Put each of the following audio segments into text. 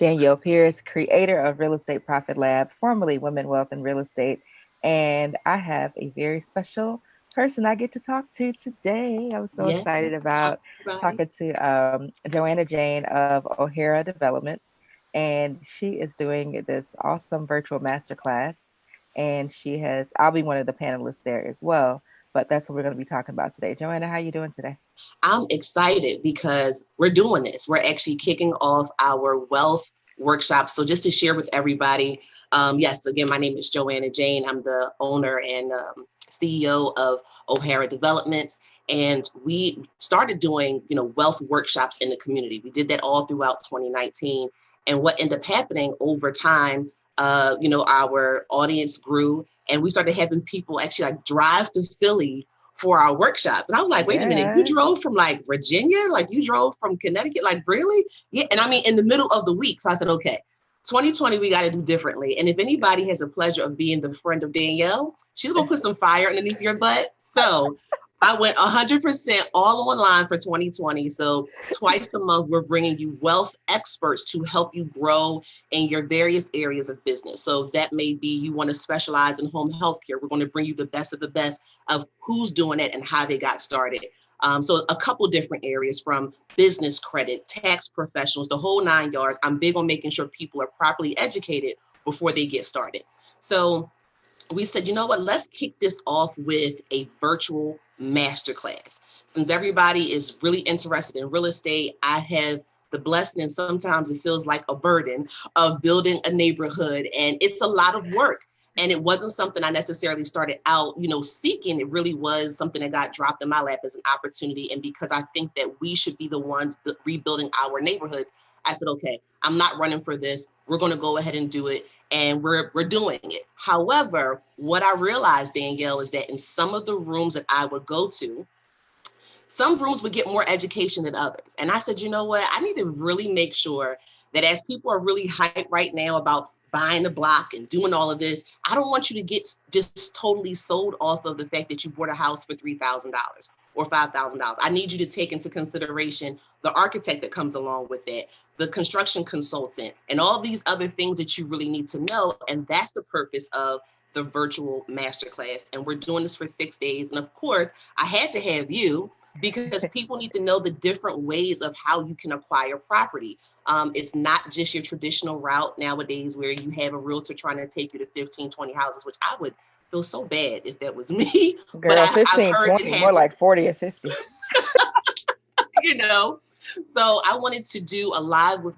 Danielle Pierce, creator of Real Estate Profit Lab, formerly Women Wealth and Real Estate. And I have a very special person I get to talk to today. I was so Yeah. excited Hi, about everybody. talking to Joanna Jane of O'Hara Developments. And she is doing this awesome virtual masterclass. And I'll be one of the panelists there as well. But that's what we're going to be talking about today. Joanna, how you doing today? I'm excited because we're doing this. We're actually kicking off our wealth workshop. So just to share with everybody, yes, again, my name is Joanna Jane. I'm the owner and CEO of O'Hara Developments. And we started doing, wealth workshops in the community. We did that all throughout 2019. And what ended up happening over time, our audience grew and we started having people actually like drive to Philly for our workshops. And I'm like, wait a minute, you Yeah. drove from like Virginia? Like you drove from Connecticut? Like really? Yeah. And I mean, in the middle of the week. So I said, okay, 2020, we got to do differently. And if anybody has the pleasure of being the friend of Danielle, she's going to put some fire underneath your butt. So I went 100% all online for 2020. So twice a month, we're bringing you wealth experts to help you grow in your various areas of business. So that may be you want to specialize in home health care. We're going to bring you the best of the best of who's doing it and how they got started. So a couple different areas from business credit, tax professionals, the whole 9 yards. I'm big on making sure people are properly educated before they get started. So we said, you know what, let's kick this off with a virtual masterclass. Since everybody is really interested in real estate, I have the blessing, and sometimes it feels like a burden, of building a neighborhood. And it's a lot of work. And it wasn't something I necessarily started out, seeking. It really was something that got dropped in my lap as an opportunity. And because I think that we should be the ones rebuilding our neighborhoods, I said, okay, I'm not running for this. We're going to go ahead and do it. And we're doing it. However, what I realized, Danielle, is that in some of the rooms that I would go to, some rooms would get more education than others. And I said, you know what? I need to really make sure that as people are really hyped right now about buying a block and doing all of this, I don't want you to get just totally sold off of the fact that you bought a house for $3,000 or $5,000. I need you to take into consideration the architect that comes along with that, the construction consultant, and all these other things that you really need to know. And that's the purpose of the virtual masterclass. And we're doing this for 6 days. And of course, I had to have you because people need to know the different ways of how you can acquire property. It's not just your traditional route nowadays where you have a realtor trying to take you to 15, 20 houses, which I would feel so bad if that was me. But Girl, I've 15, heard it 20, more happen, like 40 or 50. you know. So I wanted to do a live with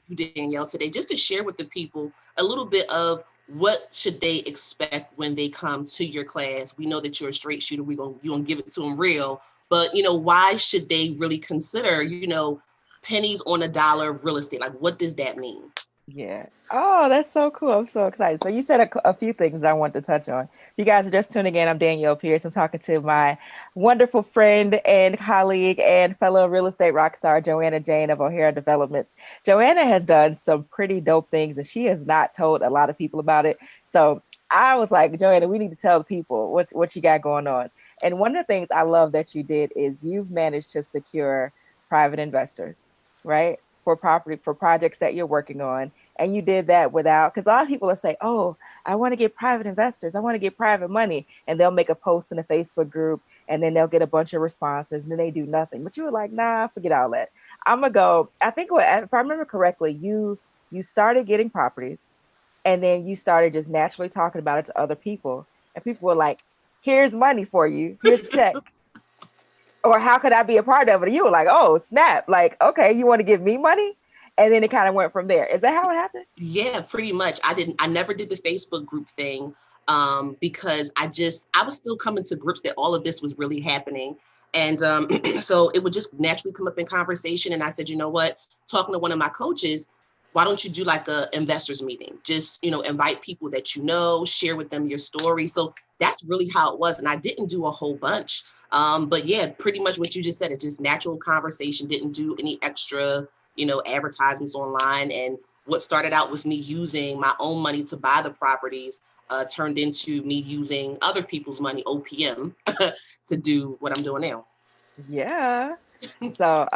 you, Danielle, today, just to share with the people a little bit of what should they expect when they come to your class. We know that you're a straight shooter. You're gonna give it to them real, but why should they really consider, pennies on a dollar of real estate? Like, what does that mean? Yeah. Oh, that's so cool. I'm so excited. So you said a few things I want to touch on. If you guys are just tuning in, I'm Danielle Pierce. I'm talking to my wonderful friend and colleague and fellow real estate rock star, Joanna Jane of O'Hara Developments. Joanna has done some pretty dope things, and she has not told a lot of people about it. So I was like, Joanna, we need to tell the people what you got going on. And one of the things I love that you did is you've managed to secure private investors, right? For projects that you're working on. And you did that without, because a lot of people will say, oh, I want to get private investors. I want to get private money. And they'll make a post in a Facebook group and then they'll get a bunch of responses and then they do nothing. But you were like, nah, forget all that. I'm going to go. I think if I remember correctly, you started getting properties and then you started just naturally talking about it to other people. And people were like, here's money for you. Here's a check. Or how could I be a part of it? And you were like, oh, snap. Like, okay, you want to give me money? And then it kind of went from there. Is that how it happened? Yeah, pretty much. I never did the Facebook group thing because I was still coming to grips that all of this was really happening. And so it would just naturally come up in conversation. And I said, you know what, talking to one of my coaches, why don't you do like a investors meeting? Just, invite people that share with them your story. So that's really how it was. And I didn't do a whole bunch. But yeah, pretty much what you just said, it just natural conversation, didn't do any extra, advertisements online. And what started out with me using my own money to buy the properties turned into me using other people's money, OPM, to do what I'm doing now. Yeah. So,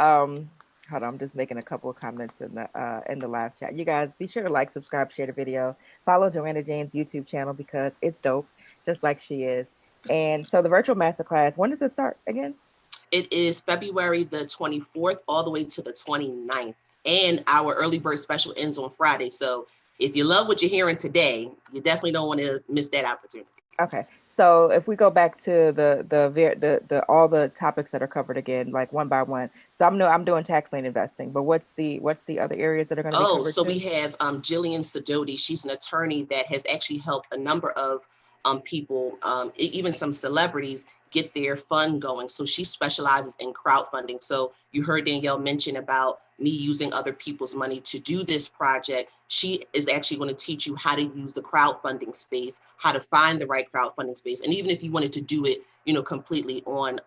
Hold on, I'm just making a couple of comments in the live chat. You guys be sure to like, subscribe, share the video, follow Joanna Jane's YouTube channel because it's dope, just like she is. And so the virtual masterclass, when does it start again? It is February the 24th all the way to the 29th. And our early bird special ends on Friday. So if you love what you're hearing today, you definitely don't want to miss that opportunity. Okay. So if we go back to the all the topics that are covered again, like one by one. So I'm doing tax lien investing, but what's the other areas that are going to be Oh, covered so we too? have Jillian Sidoti. She's an attorney that has actually helped a number of people, even some celebrities, get their fund going. So she specializes in crowdfunding. So you heard Danielle mention about me using other people's money to do this project. She is actually going to teach you how to use the crowdfunding space, how to find the right crowdfunding space, and even if you wanted to do it, completely on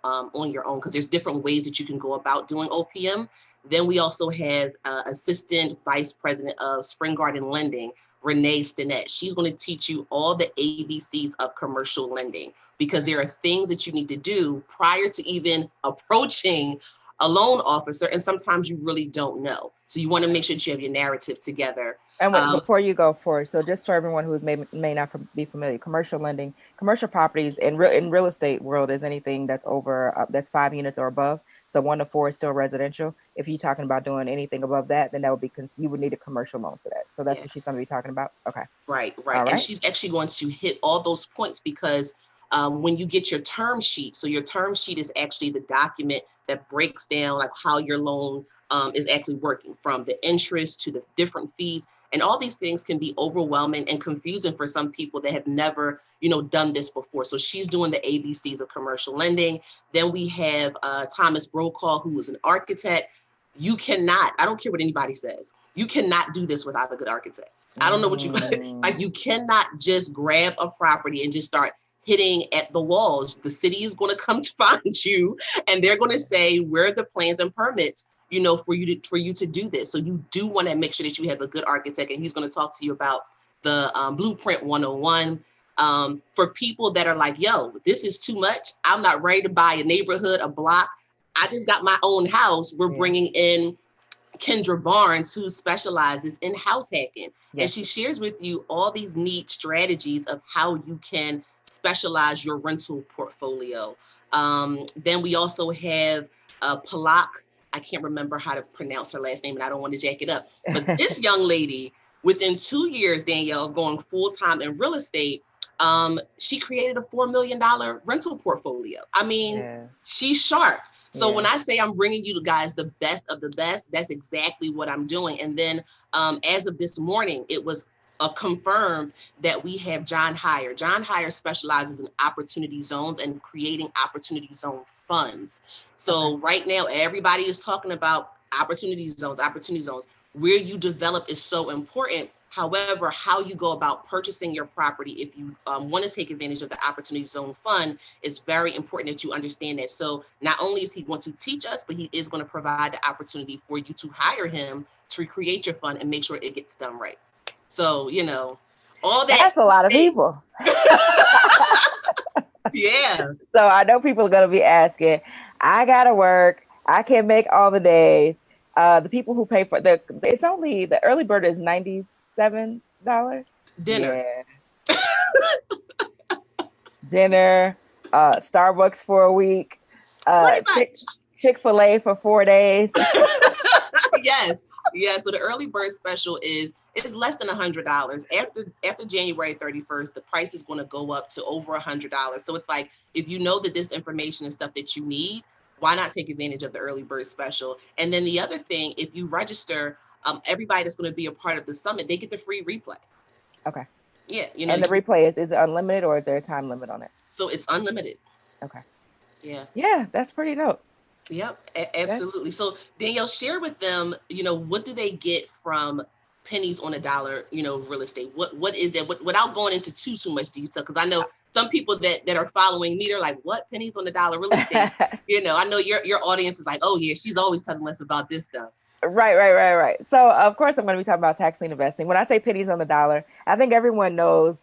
your own, because there's different ways that you can go about doing OPM. Then we also have Assistant Vice President of Spring Garden Lending, Renee Stinnett. She's going to teach you all the ABCs of commercial lending, because there are things that you need to do prior to even approaching a loan officer. And sometimes you really don't know. So you want to make sure that you have your narrative together. And wait, before you go forward, so just for everyone who may not be familiar, commercial lending, commercial properties in real estate world is anything that's over that's 5 units or above. So 1 to 4 is still residential. If you're talking about doing anything above that, then that would be you would need a commercial loan for that. So that's what she's going to Yes. be talking about. Okay. Right, right. All And right. she's actually going to hit all those points because when you get your term sheet, so your term sheet is actually the document that breaks down like how your loan is actually working, from the interest to the different fees. And all these things can be overwhelming and confusing for some people that have never, done this before. So she's doing the ABCs of commercial lending. Then we have Thomas Brokaw, who is an architect. You cannot, I don't care what anybody says, you cannot do this without a good architect. I don't know what you like. You cannot just grab a property and just start hitting at the walls. The city is going to come to find you, and they're going to say, "Where are the plans and permits?" For you to do this. So you do want to make sure that you have a good architect, and he's going to talk to you about the Blueprint 101. For people that are like, "Yo, this is too much. I'm not ready to buy a neighborhood, a block. I just got my own house." We're bringing in Kendra Barnes, who specializes in house hacking. And she shares with you all these neat strategies of how you can specialize your rental portfolio. Then we also have Palak. I can't remember how to pronounce her last name, and I don't want to jack it up. But this young lady, within 2 years, Danielle, of going full-time in real estate, she created a $4 million rental portfolio. I mean, she's sharp. So when I say I'm bringing you guys the best of the best, that's exactly what I'm doing. And then as of this morning, it was confirmed that we have John Heyer. John Heyer specializes in opportunity zones and creating opportunity zone funds. So right now, everybody is talking about opportunity zones, opportunity zones. Where you develop is so important. However, how you go about purchasing your property, if you want to take advantage of the Opportunity Zone Fund, is very important that you understand that. So not only is he going to teach us, but he is going to provide the opportunity for you to hire him to create your fund and make sure it gets done right. So, all that. That's a lot of people. Yeah. So I know people are going to be asking, I got to work. I can't make all the days. The people who pay for it's only the early bird is $97. Dinner. Yeah. Dinner, Starbucks for a week, Chick-fil-A for 4 days. Yes. Yeah. So the early bird special is less than $100. After January 31st, the price is going to go up to over $100. So it's like, if you know that this information is stuff that you need, why not take advantage of the early bird special? And then the other thing, if you register, everybody that's going to be a part of the summit, they get the free replay. Okay. Yeah. And the replay is it unlimited, or is there a time limit on it? So it's unlimited. Okay. Yeah. Yeah, that's pretty dope. Yep, absolutely. So Danielle, share with them, what do they get from pennies on a dollar, real estate? What is that? Without going into too much detail, because I know some people that are following me, they're like, what, pennies on a dollar real estate? I know your audience is like, oh yeah, she's always telling us about this stuff. Right. So of course I'm going to be talking about tax lien investing. When I say pennies on the dollar, I think everyone knows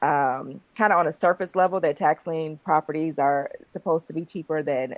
kind of on a surface level that tax lien properties are supposed to be cheaper than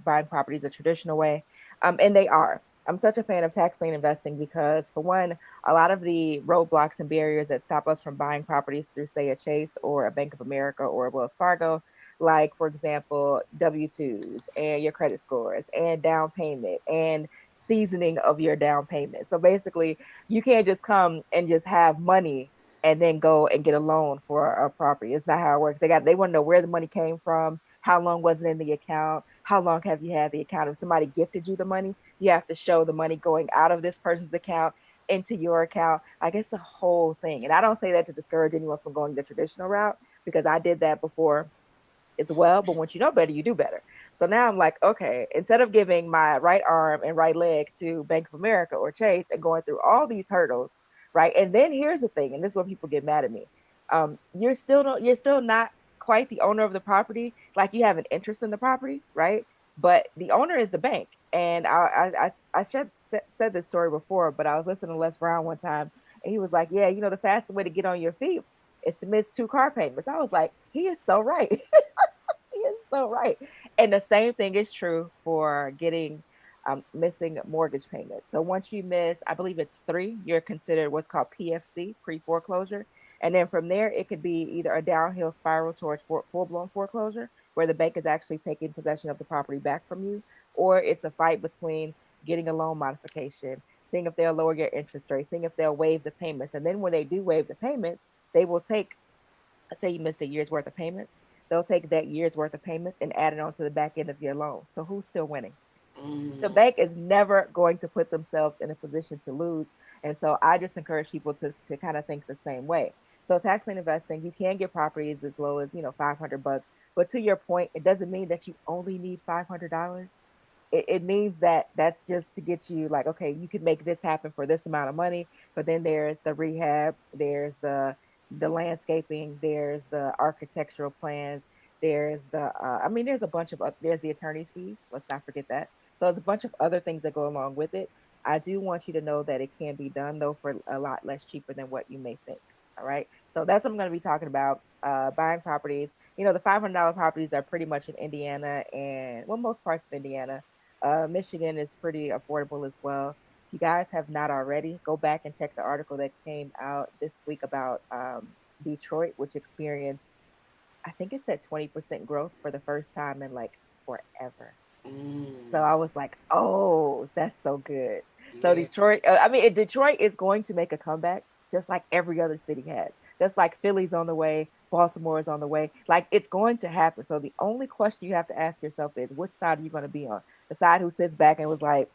buying properties a traditional way. And they are. I'm such a fan of tax lien investing because, for one, a lot of the roadblocks and barriers that stop us from buying properties through, say, a Chase or a Bank of America or a Wells Fargo, like, for example, W 2s and your credit scores and down payment and seasoning of your down payment. So basically, you can't just come and just have money and then go and get a loan for a property. It's not how it works. They want to know where the money came from, how long was it in the account, how long have you had the account. If somebody gifted you the money, you have to show the money going out of this person's account into your account. I guess the whole thing. And I don't say that to discourage anyone from going the traditional route, because I did that before as well. But once you know better, you do better. So now I'm like, okay, instead of giving my right arm and right leg to Bank of America or Chase and going through all these hurdles, right? And then here's the thing, and this is when people get mad at me. You're still not quite the owner of the property. Like, you have an interest in the property, right? But the owner is the bank. And I said this story before, but I was listening to Les Brown one time, and he was like, "Yeah, the fastest way to get on your feet is to miss two car payments." I was like, he is so right. He is so right. And the same thing is true for getting missing mortgage payments. So once you miss, I believe it's three, you're considered what's called PFC, pre foreclosure. And then from there, it could be either a downhill spiral towards full blown foreclosure, where the bank is actually taking possession of the property back from you, or it's a fight between getting a loan modification, seeing if they'll lower your interest rate, seeing if they'll waive the payments. And then when they do waive the payments, they will take, let's say you missed a year's worth of payments, they'll take that year's worth of payments and add it onto the back end of your loan. So who's still winning? The Mm. bank is never going to put themselves in a position to lose. And so I just encourage people to kind of think the same way. So tax lien investing, you can get properties as low as, $500. But to your point, it doesn't mean that you only need $500. It means that that's just to get you, like, okay, you can make this happen for this amount of money. But then there's the rehab, there's the landscaping, there's the architectural plans, there's there's a bunch of there's the attorney's fees, let's not forget that. So there's a bunch of other things that go along with it. I do want you to know that it can be done, though, for a lot less cheaper than what you may think. All right, so that's what I'm going to be talking about. Buying properties. The $500 properties are pretty much in Indiana, and, well, most parts of Indiana. Michigan is pretty affordable as well. If you guys have not already, go back and check the article that came out this week about Detroit, which experienced, I think it said 20% growth for the first time in, like, forever. So Mm. I was like, oh, that's so good. So Yeah. Detroit, Detroit is going to make a comeback, just like every other city has. Just like Philly's on the way, Baltimore is on the way. Like, it's going to happen. So the only question you have to ask yourself is, which side are you going to be on? The side who sits back and was like,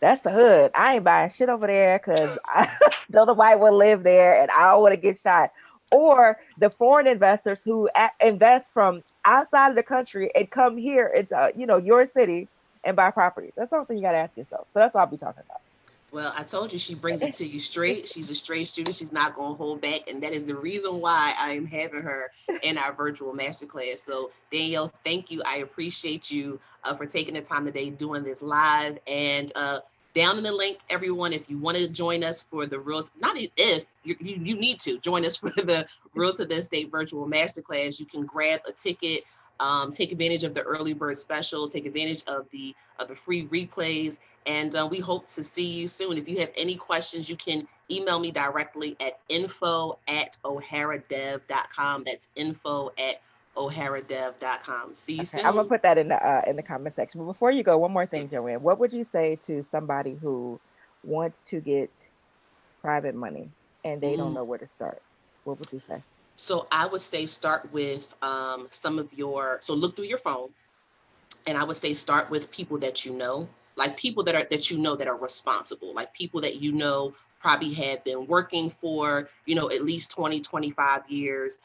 that's the hood. I ain't buying shit over there because I know the white will live there and I don't want to get shot. Or the foreign investors who invest from outside of the country and come here into, your city and buy properties. That's something you got to ask yourself. So that's what I'll be talking Well, I told you she brings it to you about. straight. She's a straight shooter. She's not going to hold back. And that is the reason why I am having her in our virtual masterclass. So, Danielle, thank you. I appreciate you for taking the time today doing this live. And down in the link, everyone, if you want to join us for the Real, not if, you need to join us for the Real to the Estate virtual masterclass. You can grab a ticket. Take advantage of the early bird special. Take advantage of the free replays, and we hope to see you soon. If you have any questions, you can email me directly at info@oharadev.com. That's info@oharadev.com. See you Okay, I'm gonna soon. put that in the comment section. But before you go, one more thing, Joanne. What would you say to somebody who wants to get private money and they don't Mm. know where to start? What would you say? So I would say start with some of so look through your phone, and I would say start with people that you know, like people that are responsible, like people that probably have been working for at least 20, 25 years.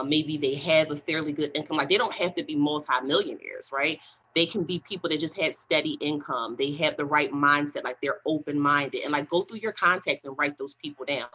Maybe they have a fairly good income. Like, they don't have to be multimillionaires, right? They can be people that just had steady income. They have the right mindset, like they're open-minded, and like go through your contacts and write those people down.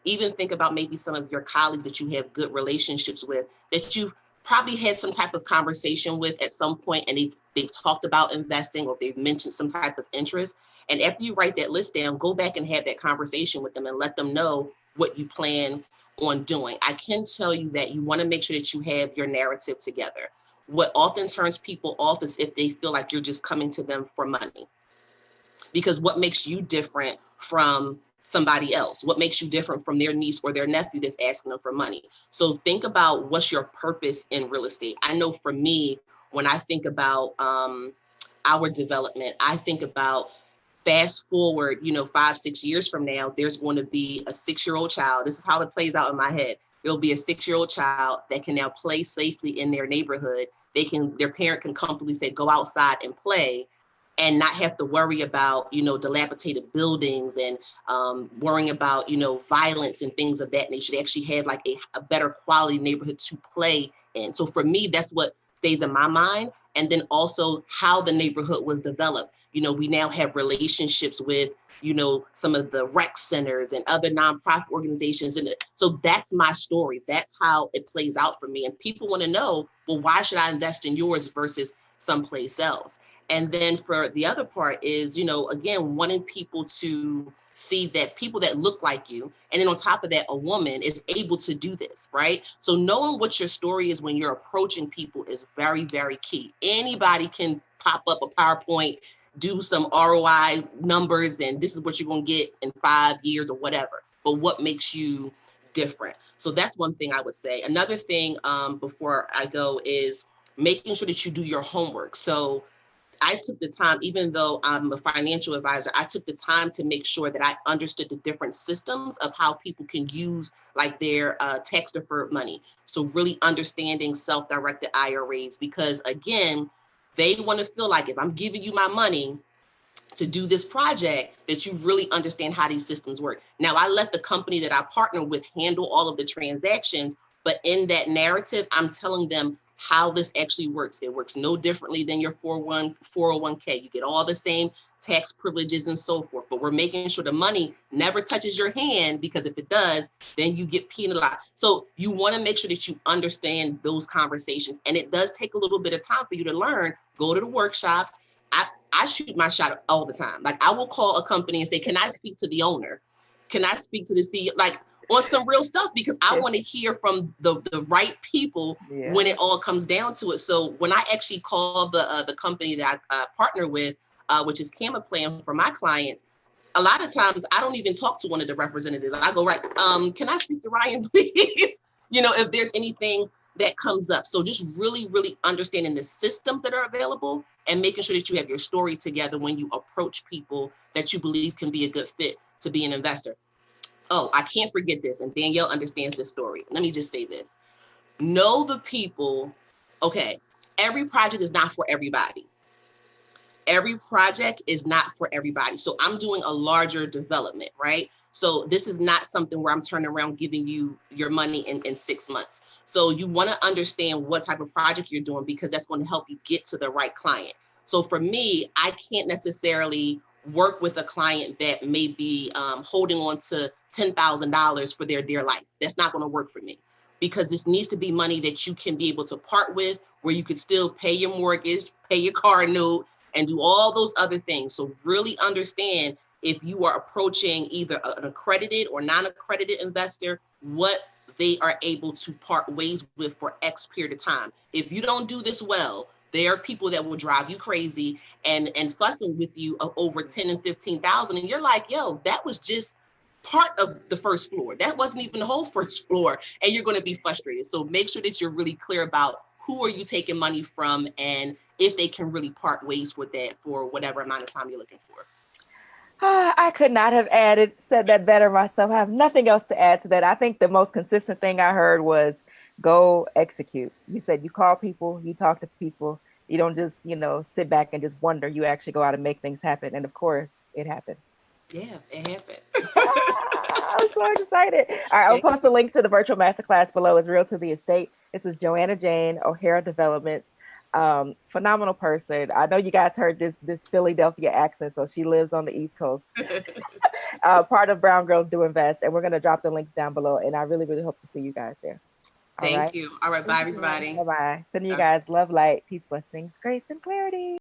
Even think about maybe some of your colleagues that you have good relationships with, that you've probably had some type of conversation with at some point, and they've talked about investing, or they've mentioned some type of interest. And after you write that list down, go back and have that conversation with them and let them know what you plan on doing. I can tell you that you want to make sure that you have your narrative together. What often turns people off is if they feel like you're just coming to them for money. because what makes you different from somebody else? What makes you different from their niece or their nephew that's asking them for money? So think about what's your purpose in real estate. I know for me, when I think about our development, I think about fast forward, 5, 6 years from now, there's going to be a 6-year-old child. This is how it plays out in my head. There'll be a 6-year-old child that can now play safely in their neighborhood. Their parent can comfortably say, go outside and play, and not have to worry about, dilapidated buildings and worrying about, violence and things of that nature. They actually have like a better quality neighborhood to play in. So for me, that's what stays in my mind. And then also how the neighborhood was developed. We now have relationships with, some of the rec centers and other nonprofit organizations. And so that's my story. That's how it plays out for me. And people want to know, well, why should I invest in yours versus someplace else? And then for the other part is, again, wanting people to see that people that look like you, and then on top of that, a woman is able to do this, right? So knowing what your story is when you're approaching people is very, very key. Anybody can pop up a PowerPoint, do some ROI numbers, and this is what you're going to get in 5 years or whatever. But what makes you different? So that's one thing I would say. Another thing before I go is making sure that you do your homework. So I took the time, even though I'm a financial advisor, I took the time to make sure that I understood the different systems of how people can use like their tax deferred money. So really understanding self-directed IRAs, because again, they want to feel like if I'm giving you my money to do this project, that you really understand how these systems work. Now, I let the company that I partner with handle all of the transactions, but in that narrative, I'm telling them how this actually works. It works no differently than your 401k. You get all the same tax privileges and so forth, but we're making sure the money never touches your hand, because if it does, then you get penalized. So you want to make sure that you understand those conversations. And it does take a little bit of time for you to learn. Go to the workshops. I shoot my shot all the time. Like I will call a company and say, can I speak to the owner? Can I speak to the CEO? Like on some real stuff, because I want to hear from the right people when it all comes down to it. So when I actually call the company that I partner with, which is Camera Plan for my clients, a lot of times I don't even talk to one of the representatives. I go, right, can I speak to Ryan, please? If there's anything that comes up. So just really, really understanding the systems that are available and making sure that you have your story together when you approach people that you believe can be a good fit to be an investor. Oh, I can't forget this. And Danielle understands this story. Let me just say this. Know the people. Okay, every project is not for everybody. Every project is not for everybody. So I'm doing a larger development, right? So this is not something where I'm turning around giving you your money in 6 months. So you want to understand what type of project you're doing, because that's going to help you get to the right client. So for me, I can't necessarily work with a client that may be holding on to $10,000 for their dear life. That's not going to work for me, because this needs to be money that you can be able to part with, where you could still pay your mortgage, pay your car note, and do all those other things. So really understand, if you are approaching either an accredited or non-accredited investor, what they are able to part ways with for X period of time. If you don't do this well, there are people that will drive you crazy and fussing with you over 10 and 15,000. And you're like, yo, that was just part of the first floor. That wasn't even the whole first floor. And you're going to be frustrated. So make sure that you're really clear about who are you taking money from, and if they can really part ways with that for whatever amount of time you're looking for. I could not have said that better myself. I have nothing else to add to that. I think the most consistent thing I heard was go execute. You said you call people, you talk to people. You don't just, sit back and just wonder. You actually go out and make things happen. And of course, it happened. Yeah, it happened. I'm so excited. All right, I'll post the link to the virtual masterclass below. It's Real to the Estate. This is Joanna Jane, O'Hara Developments. Phenomenal person. I know you guys heard this Philadelphia accent, so she lives on the East Coast. Part of Brown Girls Do Invest, and we're going to drop the links down below. And I really, really hope to see you guys there. Thank you. All right, bye everybody. Bye bye. Sending you guys love, light, peace, blessings, grace, and clarity.